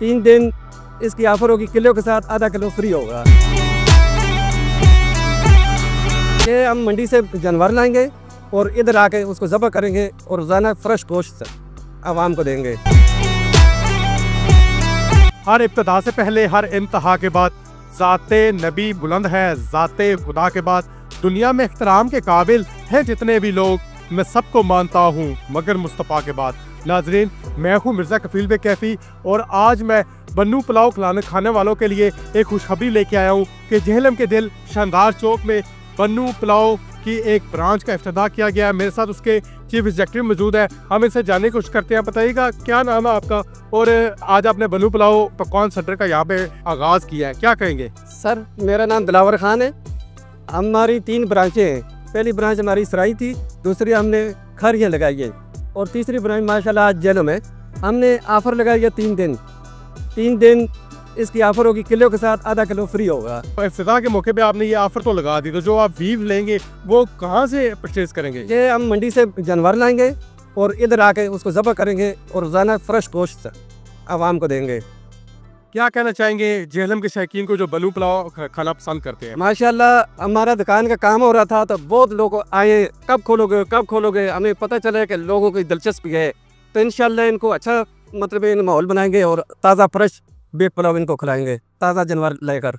3 दिन इसकी ऑफर होगी, किलो के साथ आधा किलो फ्री होगा। ये हम मंडी से जानवर लाएंगे और इधर आके उसको ज़ब्ह करेंगे और रोज़ाना फ्रेश गोश्त आवाम को देंगे। हर इब्तिदा से पहले हर इंतहा के बाद ज़ाते नबी बुलंद है, ज़ाते खुदा के बाद दुनिया में इख्तराम के काबिल हैं जितने भी लोग, मैं सबको मानता हूँ मगर मुस्तफ़ा के बाद। नाजरीन, मैं हूँ मिर्ज़ा कफील बे कैफ़ी और आज मैं बन्नू पुलाव खाने वालों के लिए एक खुशखबरी लेके आया हूँ कि जेहलम के दिल शानदार चौक में बन्नू पुलाव की एक ब्रांच का इफ्तिताह किया गया है। मेरे साथ उसके चीफ एग्जीक्यूटिव मौजूद है, हम इनसे जानने की कोशिश करते हैं। बताइएगा क्या नाम है आपका और आज आपने बन्नू पुलाव पकवान सेंटर का यहाँ पे आगाज़ किया है, क्या कहेंगे? सर, मेरा नाम दिलावर खान है। हमारी 3 ब्रांचें हैं। पहली ब्रांच हमारी सराई थी, दूसरी हमने खरियाँ लगाई है और तीसरी ब्रांच माशाल्लाह आज जेलों में हमने ऑफ़र लगाई है। 3 दिन इसकी ऑफ़र होगी, किलो के साथ आधा किलो फ्री होगा। इफ्तिताह के मौके पे आपने ये ऑफ़र तो लगा दी, तो जो आप वीव लेंगे वो कहाँ से परचेज करेंगे? ये हम मंडी से जानवर लाएंगे और इधर आके उसको ज़ब्ह करेंगे और रोज़ाना फ्रेश गोश्त आवाम को देंगे। क्या कहना चाहेंगे जेहलम के शौकीन को जो बन्नू पुलाव खाना पसंद करते हैं? माशाल्लाह हमारा दुकान का काम हो रहा था तो बहुत लोग आए, कब खोलोगे। हमें पता चला कि लोगों की दिलचस्पी है, तो इंशाल्लाह इनको अच्छा मतलब इन माहौल बनाएंगे और ताज़ा फ्रेश बीफ पुलाव इनको खिलाएंगे, ताज़ा जानवर लेकर।